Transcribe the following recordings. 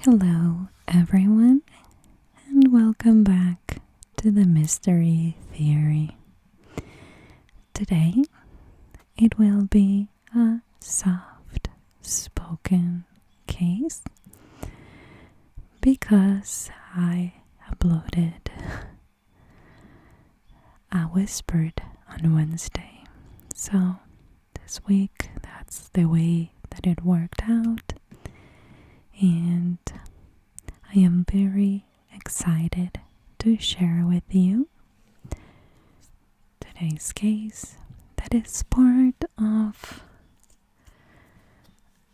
Hello, everyone, and welcome back to the Mystery Theory. Today, it will be a soft spoken case because I uploaded a whispered on Wednesday. So this week, that's the way that it worked out. And I am very excited to share with you today's case that is part of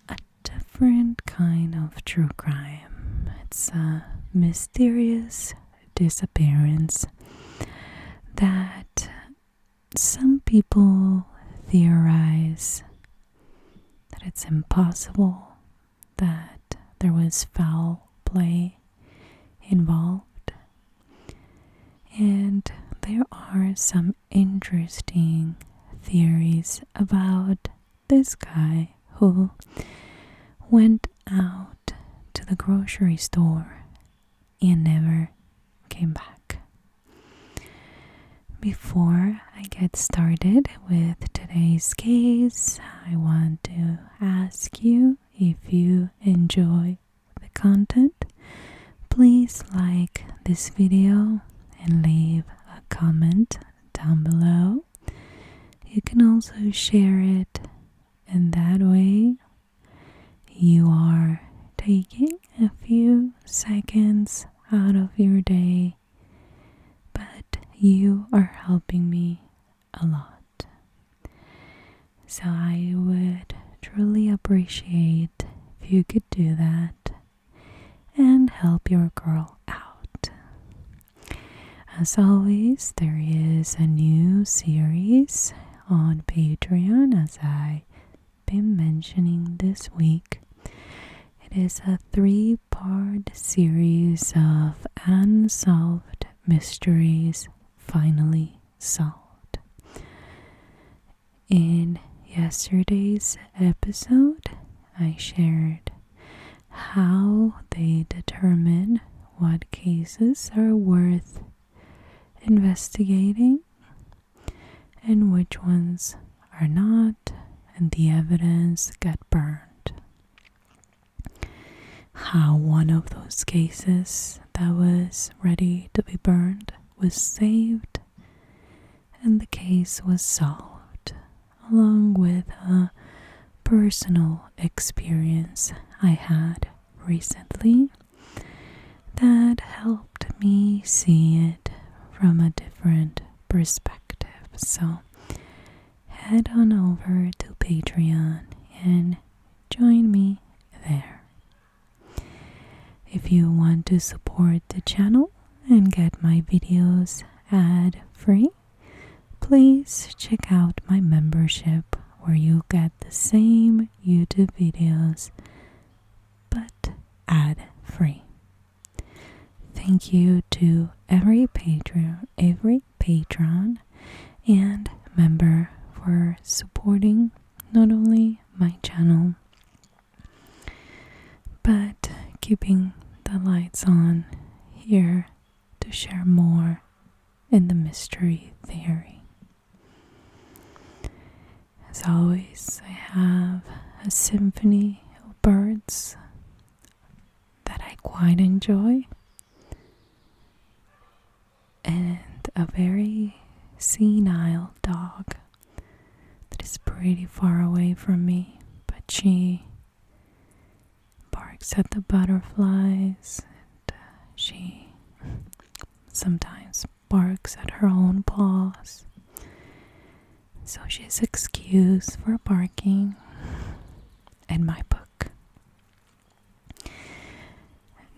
a different kind of true crime. It's a mysterious disappearance that some people theorize that it's impossible, that there was foul play involved, and there are some interesting theories about this guy who went out to the grocery store and never came back. Before I get started with today's case, I want to ask you, if you enjoy the content, please like this video and leave a comment down below. You can also share it, and that way you are taking a few seconds out of your day, but you are helping me a lot. So I would truly appreciate if you could do that and help your girl out. As always, there is a new series on Patreon, as I've been mentioning this week. It is a 3-part series of unsolved mysteries finally solved. In yesterday's episode, I shared how they determine what cases are worth investigating and which ones are not, and the evidence got burned. How one of those cases that was ready to be burned was saved and the case was solved, along with a personal experience I had recently that helped me see it from a different perspective. So head on over to Patreon and join me there. If you want to support the channel and get my videos ad-free, please check out my membership, where you'll get the same YouTube videos but ad-free. Thank you to every patron and member for supporting not only my channel but keeping the lights on here to share more in the mystery theory. As always, I have a symphony of birds that I quite enjoy, and a very senile dog that is pretty far away from me, but she barks at the butterflies, and she sometimes barks at her own paws. So she's excused for barking in my book.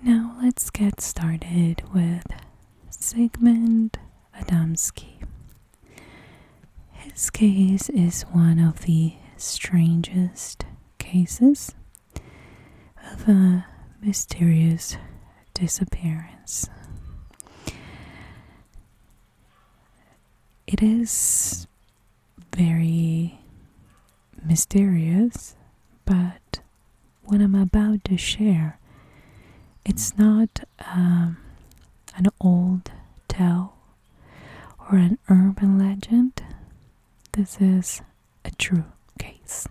Now let's get started with Sigmund. His case is one of the strangest cases of a mysterious disappearance. It is very mysterious, but what I'm about to share it's not an old tale or an urban legend. This is a true case.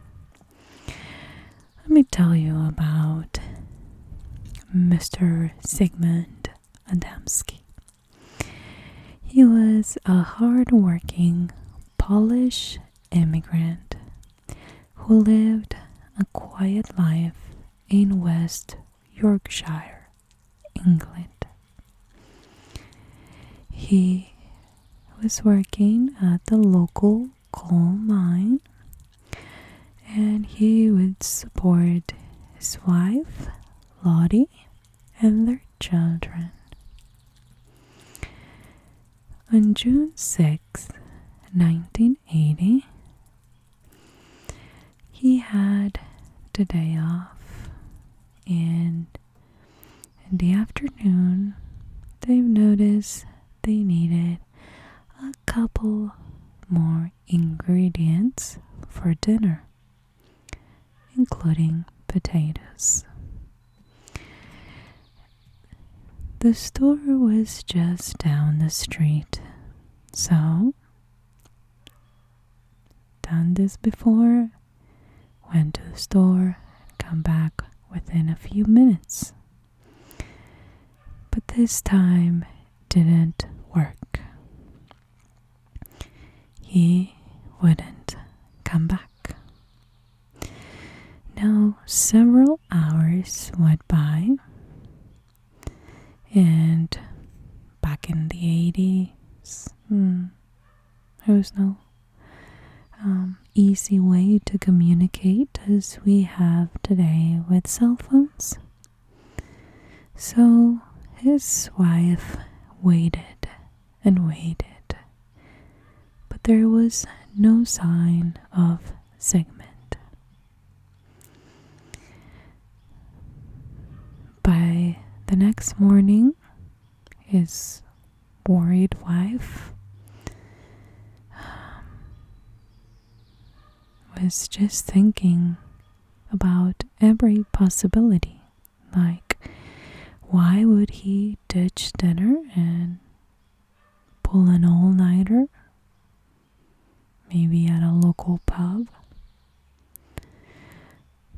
Let me tell you about Mr. Sigmund Adamski. He was a hard-working Polish immigrant who lived a quiet life in West Yorkshire, England. He was working at the local coal mine, and he would support his wife, Lottie, and their children. On June 6, 1980, he had the day off, and in the afternoon, they noticed they needed a couple more ingredients for dinner, including potatoes. The store was just down the street, so done this before, went to the store, come back within a few minutes. But this time didn't work. He wouldn't come back. Now, several hours went by, and back in the 80s, there was no easy way to communicate as we have today with cell phones. So his wife waited and waited, but there was no sign of Sigmund. By the next morning, his worried wife was just thinking about every possibility, like why would he ditch dinner and pull an all-nighter, maybe at a local pub?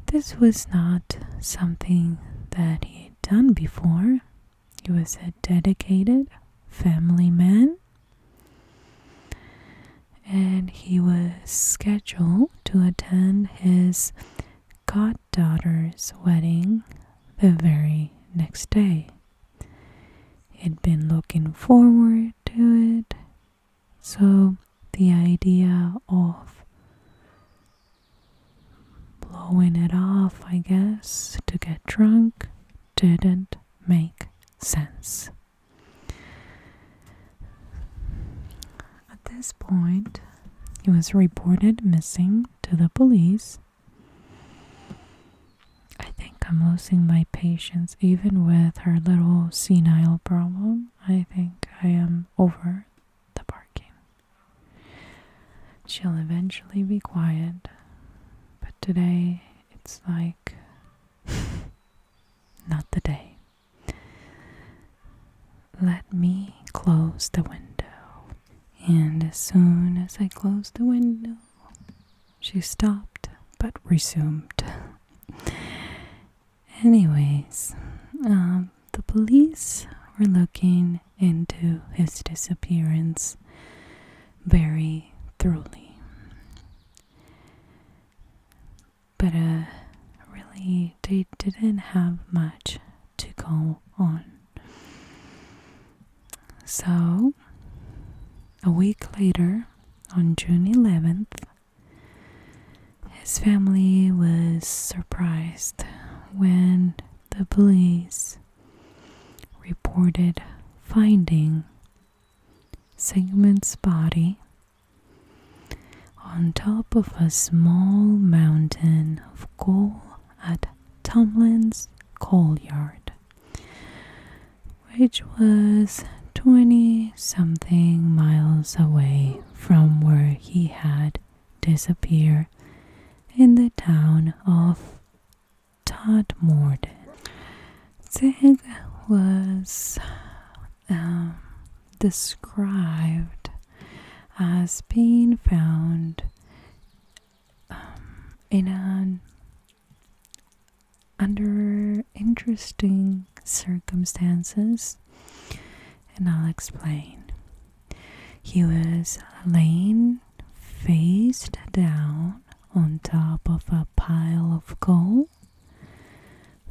This was not something that he had done before. He was a dedicated family man, and he was scheduled to attend his goddaughter's wedding the very next day. He'd been looking forward to it, so the idea of blowing it off, I guess, to get drunk didn't make sense. At this point, he was reported missing to the police. I think I'm losing my patience even with her little senile problem. I think I am over the barking. She'll eventually be quiet, but today it's like not the day. Let me close the window. And as soon as I closed the window, she stopped but resumed. Anyways, the police were looking into his disappearance very thoroughly. But really, they didn't have much to go on. So, a week later, on June 11th, his family was surprised when the police reported finding Sigmund's body on top of a small mountain of coal at Tomlin's coal yard, which was 20-something miles away from where he had disappeared in the town of Todmorden. Sig was described as being found under interesting circumstances, and I'll explain. He was laying face down on top of a pile of coal,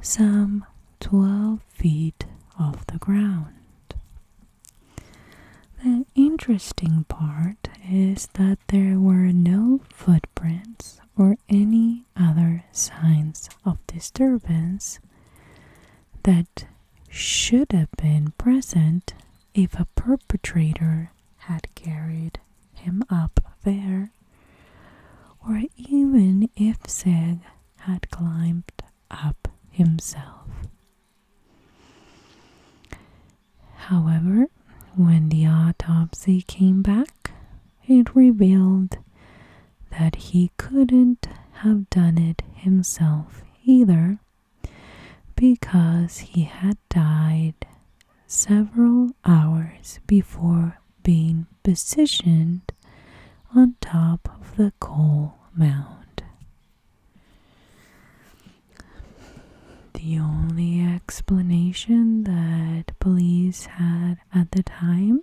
some 12 feet off the ground. The interesting part is that there were no footprints or any other signs of disturbance that should have been present if a perpetrator had carried him up there, or even if Sig had climbed up himself. However, when the autopsy came back, it revealed that he couldn't have done it himself either, because he had died several hours before being positioned on top of the coal mound. The only explanation that police had at the time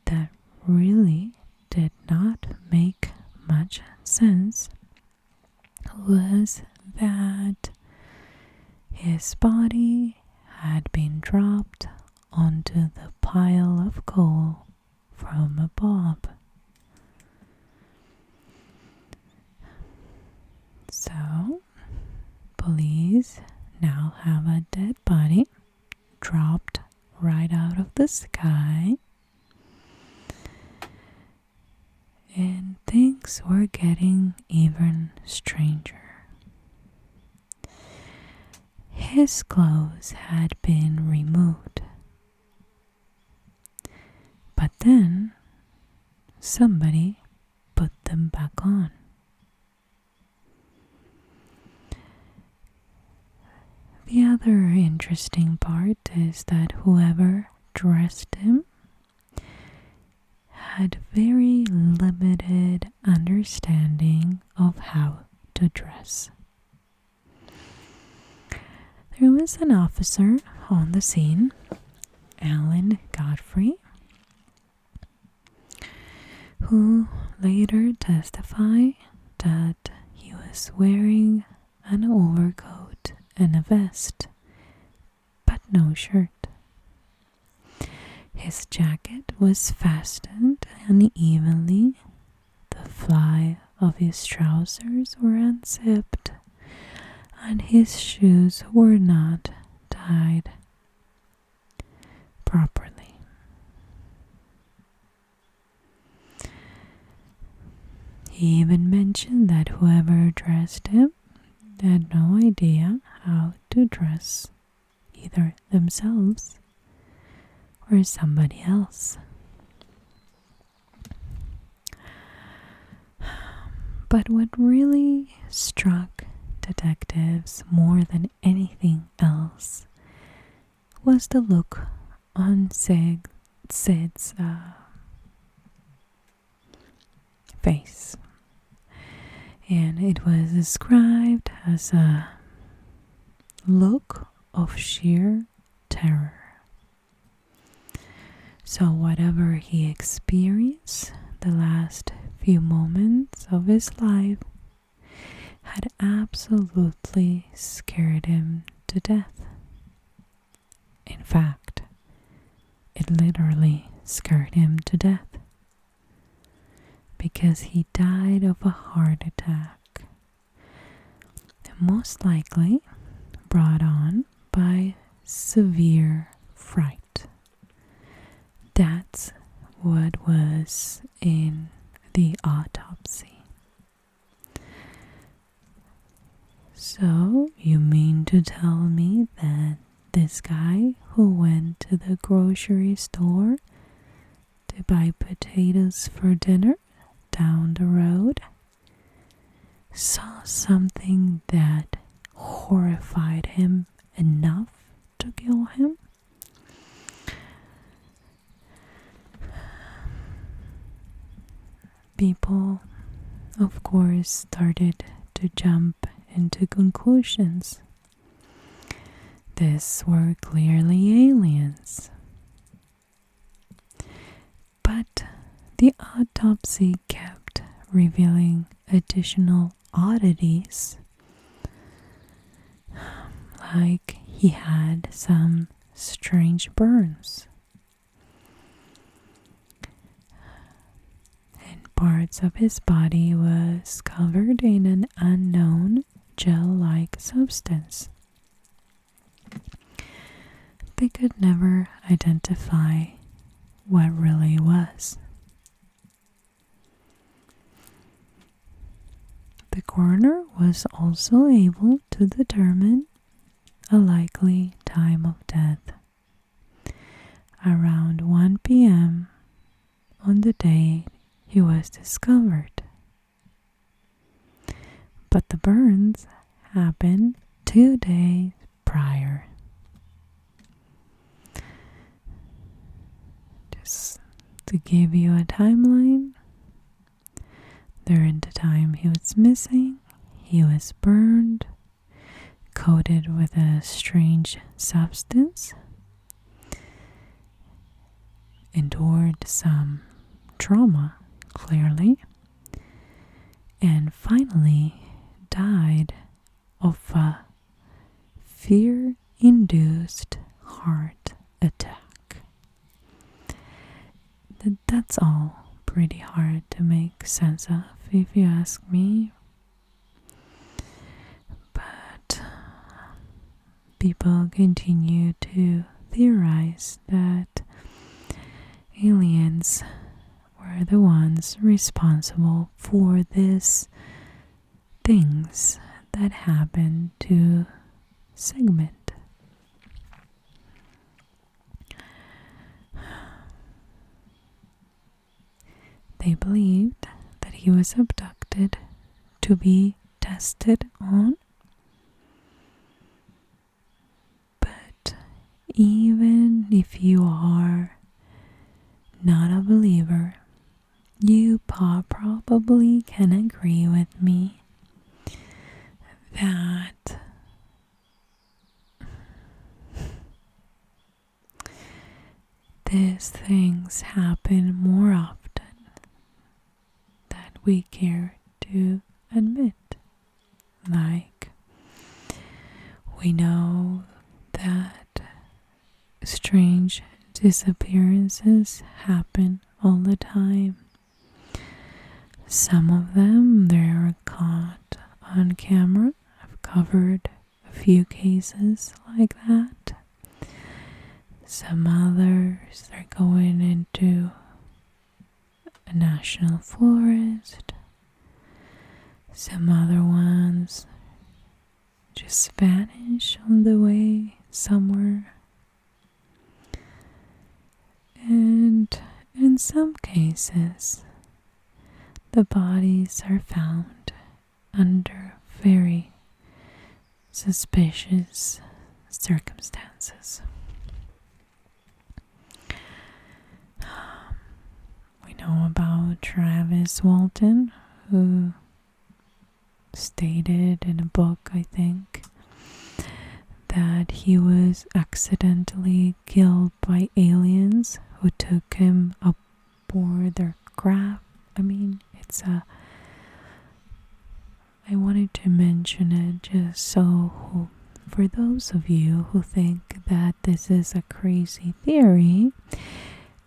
that really did not make much sense was that his body had been dropped onto the pile of coal from above. So, police now have a dead body dropped right out of the sky, and things were getting even stranger. His clothes had been removed, but then somebody put them back on. The other interesting part is that whoever dressed him had very limited understanding of how to dress. There was an officer on the scene, Godfrey, who later testified that he was wearing an overcoat and a vest, but no shirt. His jacket was fastened unevenly, the fly of his trousers were unzipped, and his shoes were not tied properly. He even mentioned that whoever dressed him had no idea how to dress either themselves or somebody else. But what really struck detectives more than anything else was the look on Sid's face. And it was described as a look of sheer terror. So whatever he experienced the last few moments of his life had absolutely scared him to death. In fact, it literally scared him to death, because he died of a heart attack, most likely brought on by severe fright. That's what was in the autopsy. So, you mean to tell me that this guy who went to the grocery store to buy potatoes for dinner down the road saw something that horrified him enough to kill him. People, of course, started to jump into conclusions. These were clearly aliens. But the autopsy kept revealing additional oddities, like he had some strange burns, and parts of his body was covered in an unknown gel-like substance. They could never identify what really was. The coroner was also able to determine a likely time of death, around 1 p.m. on the day he was discovered. But the burns happened 2 days prior. Just to give you a timeline, during the time he was missing, he was burned, coated with a strange substance, endured some trauma, clearly, and finally died of a fear-induced heart attack. That's all pretty hard to make sense of, if you ask me. But people continue to theorize that aliens were the ones responsible for these things that happened to Sigmund. They believed that he was abducted to be tested on. But even if you are not a believer, you probably can agree with me that these things happen more often than we care to admit. Like, we know that strange disappearances happen all the time. Some of them, they're caught on camera. I've covered a few cases like that. Some others, they're going into a national forest. Some other ones just vanish on the way somewhere. And in some cases, the bodies are found under very suspicious circumstances. We know about Travis Walton, who stated in a book, I think, that he was accidentally killed by aliens who took him aboard their craft. I wanted to mention it just so for those of you who think that this is a crazy theory,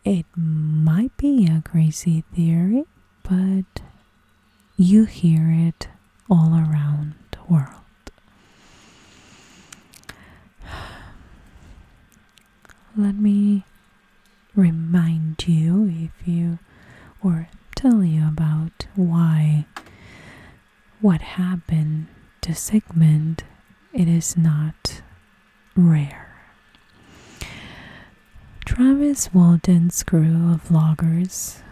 it might be a crazy theory, but you hear it all around the world. Let me remind you or tell you about what happened to Sigmund. It is not rare. Travis Walton's crew of loggers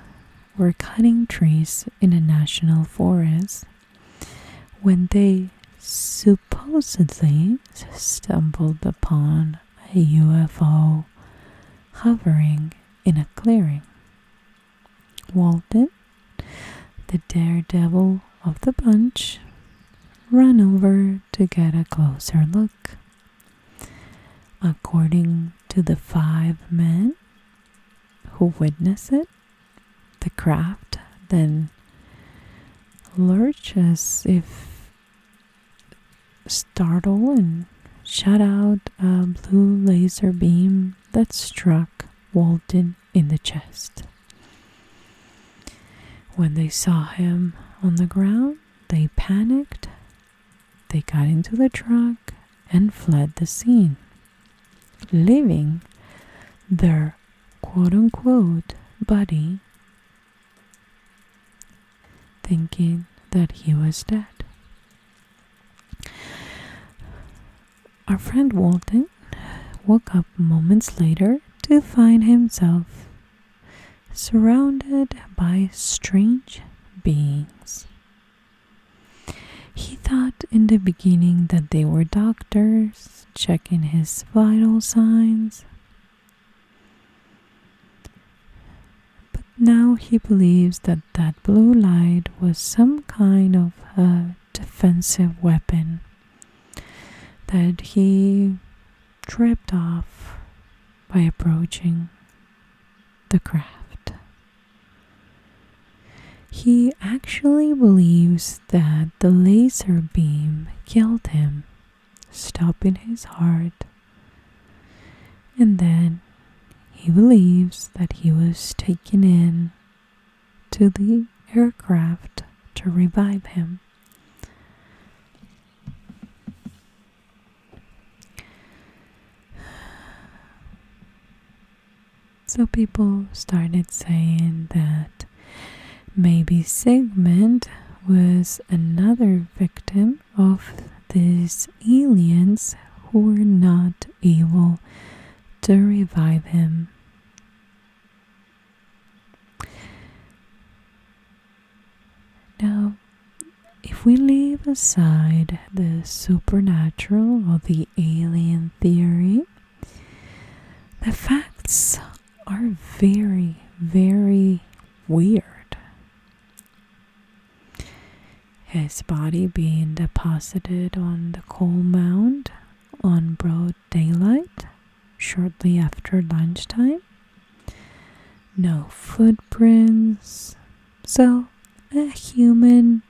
were cutting trees in a national forest when they supposedly stumbled upon a a UFO hovering in a clearing. Walton, the daredevil of the bunch, ran over to get a closer look. According to the 5 men who witnessed it, the craft then lurched as if startled and shot out a blue laser beam that struck Walton in the chest. When they saw him on the ground, they panicked. They got into the truck and fled the scene, leaving their quote-unquote buddy thinking that he was dead. Our friend Walton woke up moments later to find himself surrounded by strange beings. He thought in the beginning that they were doctors checking his vital signs, but now he believes that that blue light was some kind of a defensive weapon that he tripped off by approaching the craft. He actually believes that the laser beam killed him, stopping his heart, and then he believes that he was taken in to the aircraft to revive him. So people started saying that maybe Sigmund was another victim of these aliens who were not able to revive him. Now, if we leave aside the supernatural or the alien theory, the facts are very, very weird. His body being deposited on the coal mound on broad daylight shortly after lunchtime. No footprints. So a human,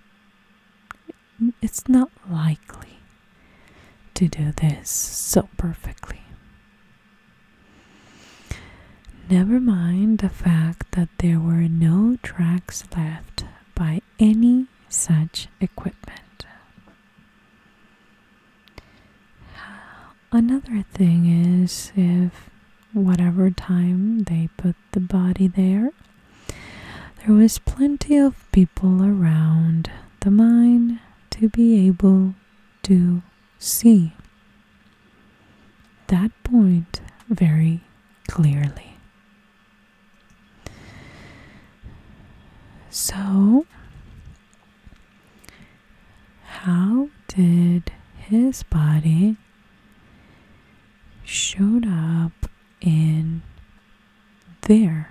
it's not likely to do this so perfectly. Never mind the fact that there were no tracks left by any such equipment. Another thing is, if whatever time they put the body there was plenty of people around the mine to be able to see that point very clearly. So, how did his body showed up in there?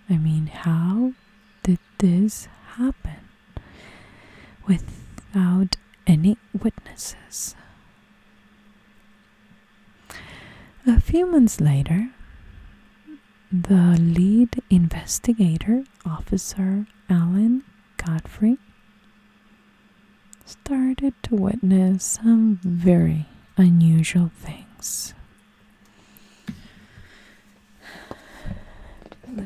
I mean, how did this happen without any witnesses? A few months later, the lead investigator, Officer Godfrey, started to witness some very unusual things. My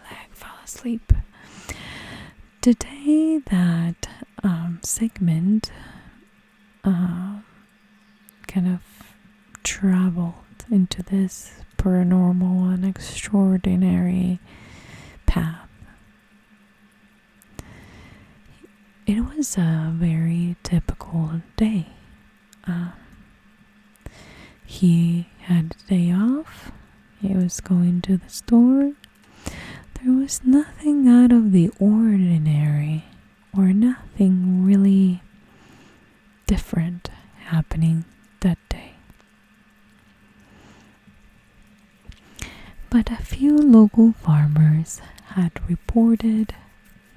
leg fell asleep. The day that Sigmund kind of traveled into this paranormal and extraordinary path, it was a very typical day. He had a day off. He was going to the store. There was nothing out of the ordinary or nothing really different happening that day. But a few local farmers had reported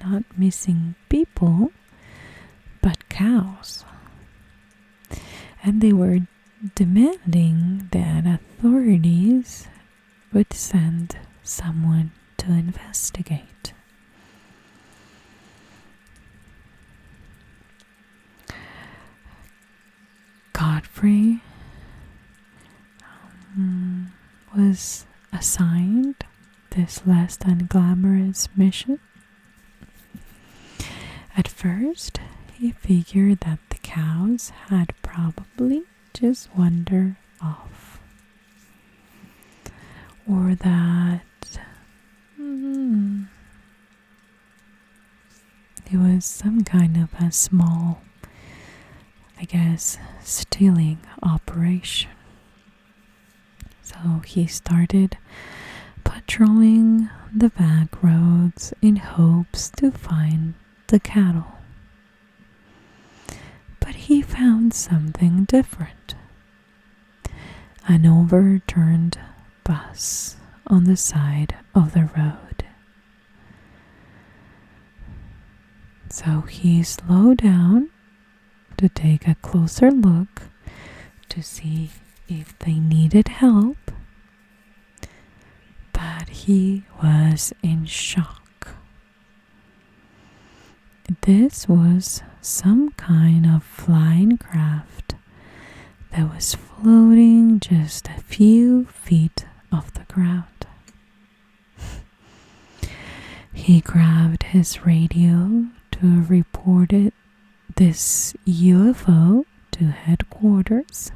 not missing people, but cows. And they were demanding that authorities would send someone to investigate. Godfrey was assigned this less than glamorous mission. At first, he figured that the cows had probably just wandered off, or that it was some kind of a small, stealing operation. So he started patrolling the back roads in hopes to find the cattle. But he found something different. An overturned bus on the side of the road. So he slowed down to take a closer look to see if they needed help, but he was in shock. This was some kind of flying craft that was floating just a few feet off the ground. He grabbed his radio to report this UFO to headquarters,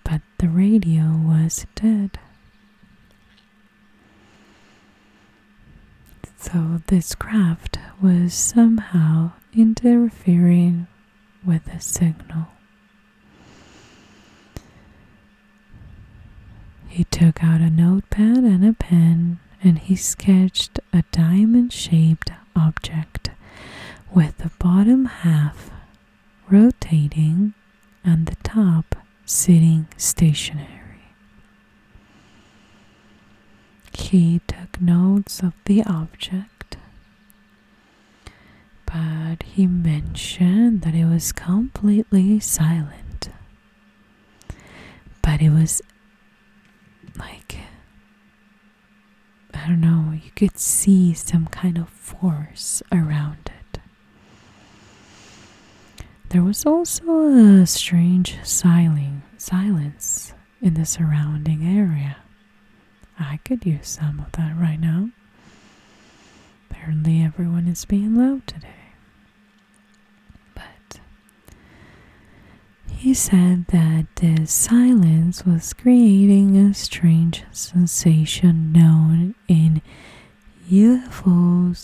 but the radio was dead. So this craft was somehow interfering with the signal. He took out a notepad and a pen, and he sketched a diamond-shaped object with the bottom half rotating and the top sitting stationary. He took notes of the object, but he mentioned that it was completely silent. But it was like, I don't know, you could see some kind of force around it. There was also a strange silence in the surrounding area. I could use some of that right now. Apparently everyone is being loud today. But he said that the silence was creating a strange sensation known in UFO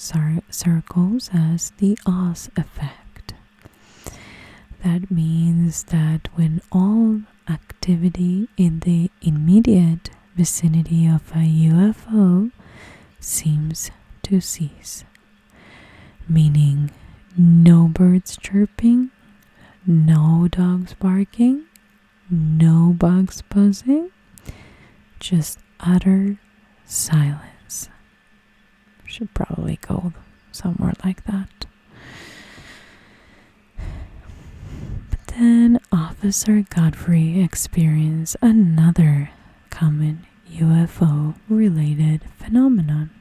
circles as the Oz effect. That means that when all activity in the immediate vicinity of a UFO seems to cease, meaning no birds chirping, no dogs barking, no bugs buzzing, just utter silence. Should probably go somewhere like that. But then Officer Godfrey experienced another common UFO-related phenomenon.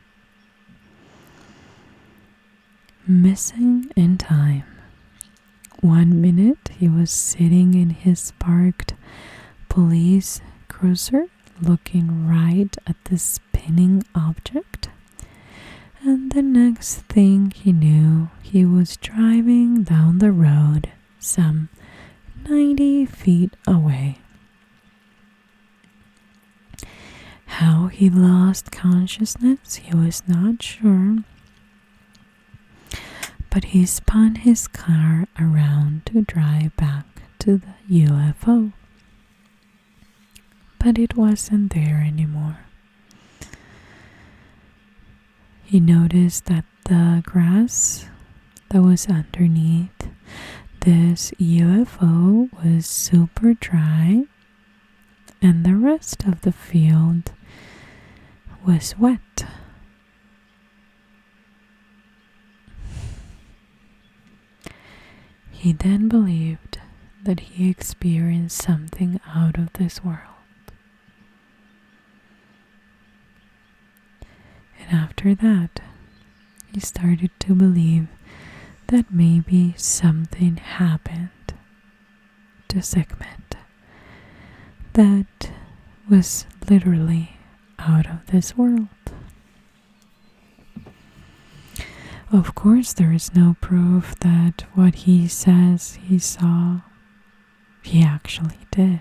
Missing in time. 1 minute he was sitting in his parked police cruiser looking right at the spinning object, and the next thing he knew he was driving down the road some 90 feet away. How he lost consciousness, he was not sure, but he spun his car around to drive back to the UFO. But it wasn't there anymore. He noticed that the grass that was underneath this UFO was super dry, and the rest of the field was wet. He then believed that he experienced something out of this world. And after that, he started to believe that maybe something happened to Sigmund that was literally out of this world. Of course, there is no proof that what he says he saw, he actually did.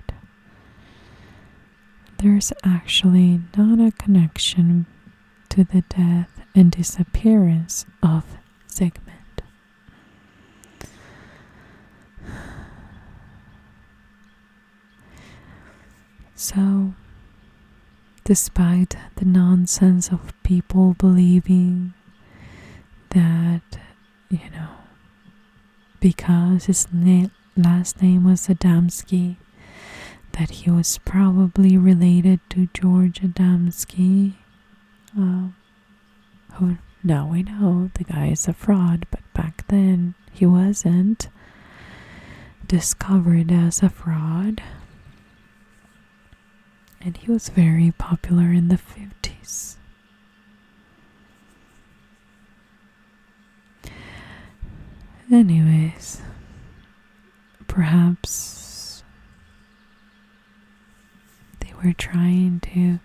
There's actually not a connection to the death and disappearance of Sigmund. So, despite the nonsense of people believing that, because his last name was Adamski, that he was probably related to George Adamski, who now we know the guy is a fraud, but back then he wasn't discovered as a fraud. And he was very popular in the 50s. Anyways, perhaps they were trying to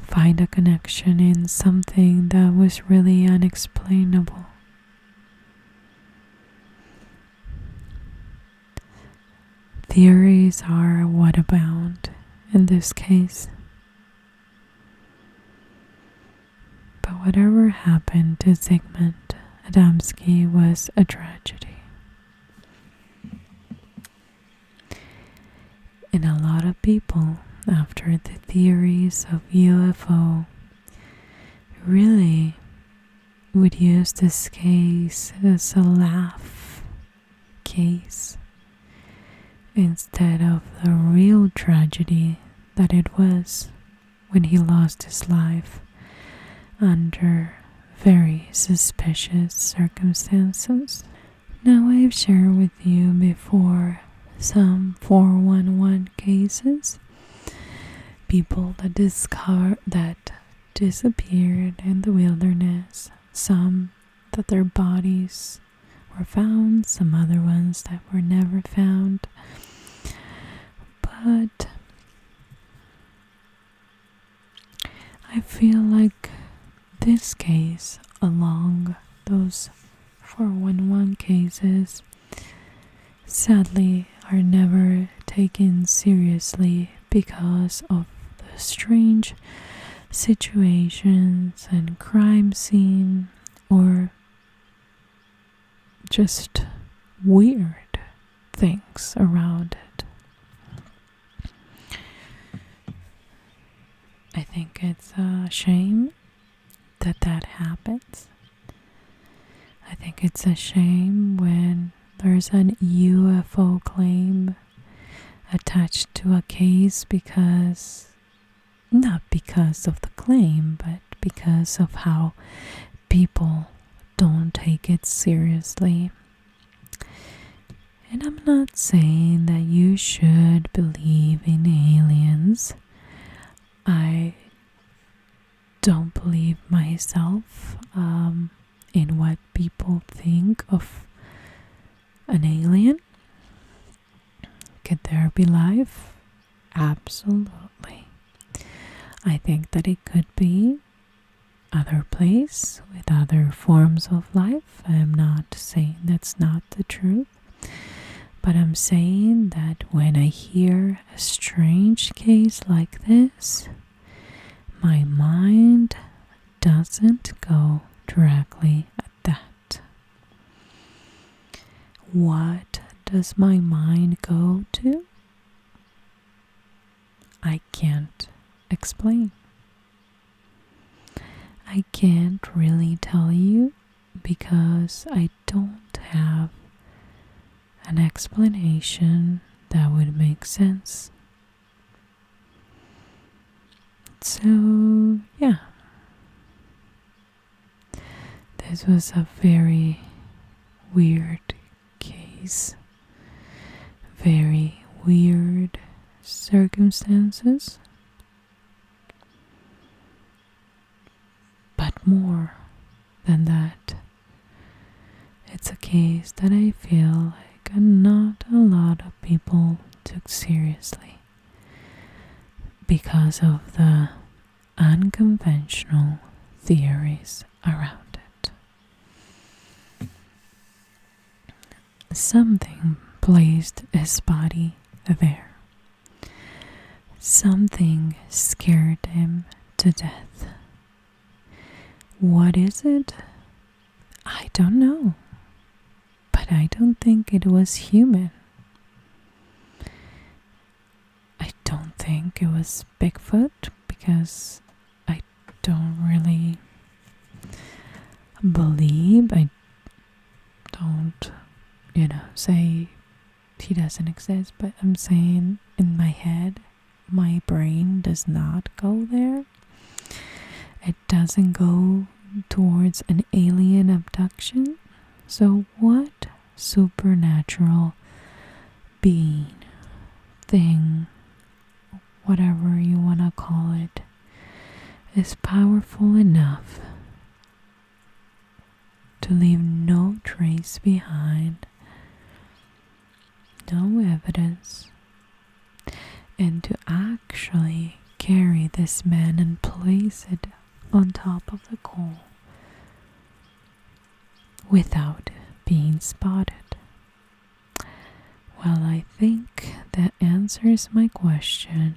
find a connection in something that was really unexplainable. Theories are what abound in this case. But whatever happened to Sigmund Adamski was a tragedy. And a lot of people, after the theories of UFO, really would use this case as a laugh case instead of the real tragedy that it was when he lost his life under very suspicious circumstances. Now, I've shared with you before some 411 cases, people that disappeared in the wilderness, some that their bodies were found, some other ones that were never found. But I feel like this case, along those 411 cases, sadly are never taken seriously because of the strange situations and crime scene, or just weird things around it. I think it's a shame that happens. I think it's a shame when there's an UFO claim attached to a case not because of the claim, but because of how people don't take it seriously. And I'm not saying that you should believe in aliens. I don't believe myself in what people think of an alien. Could there be life? Absolutely. I think that it could be other place with other forms of life. I'm not saying that's not the truth, but I'm saying that when I hear a strange case like this, my mind doesn't go directly at that. What does my mind go to? I can't explain. I can't really tell you because I don't have an explanation that would make sense. So, yeah, this was a very weird case, very weird circumstances, but more than that, it's a case that I feel like not a lot of people took seriously because of the unconventional theories around it. Something placed his body there. Something scared him to death. What is it? I don't know. But I don't think it was human. I don't think it was Bigfoot because I don't really believe. I don't, say he doesn't exist, but I'm saying in my head, my brain does not go there. It doesn't go towards an alien abduction. So what supernatural being, thing, whatever you want to call it, is powerful enough to leave no trace behind, no evidence, and to actually carry this man and place it on top of the coal without being spotted? Well, I think that answers my question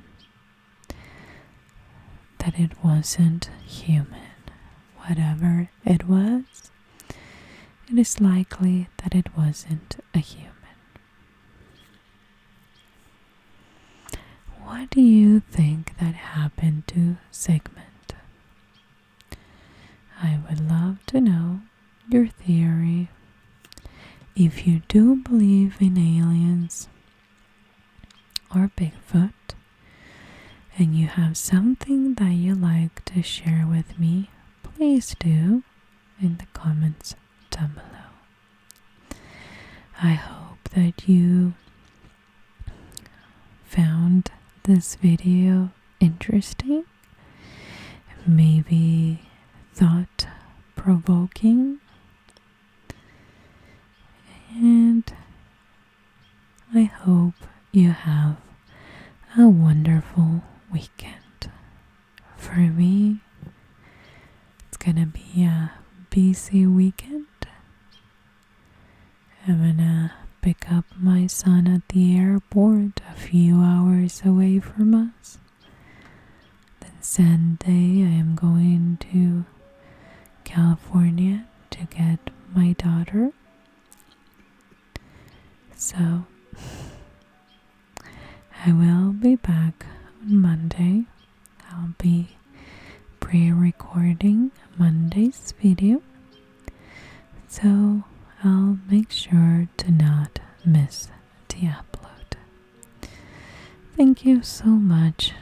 that it wasn't human. Whatever it was, it is likely that it wasn't a human. What do you think that happened to Sigmund? I would love to know your theory. If you do believe in aliens or Bigfoot, and you have something that you like to share with me, please do in the comments down below. I hope that you found this video interesting, maybe thought-provoking, and I hope you have a wonderful weekend. For me, it's gonna be a busy weekend. I'm gonna pick up my son at the airport a few hours away from us. Then Sunday I am going to California to get my daughter. So I will be back on Monday. I'll be pre-recording Monday's video, so I'll make sure to not miss the upload. Thank you so much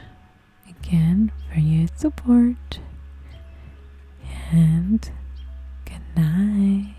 again for your support, and good night.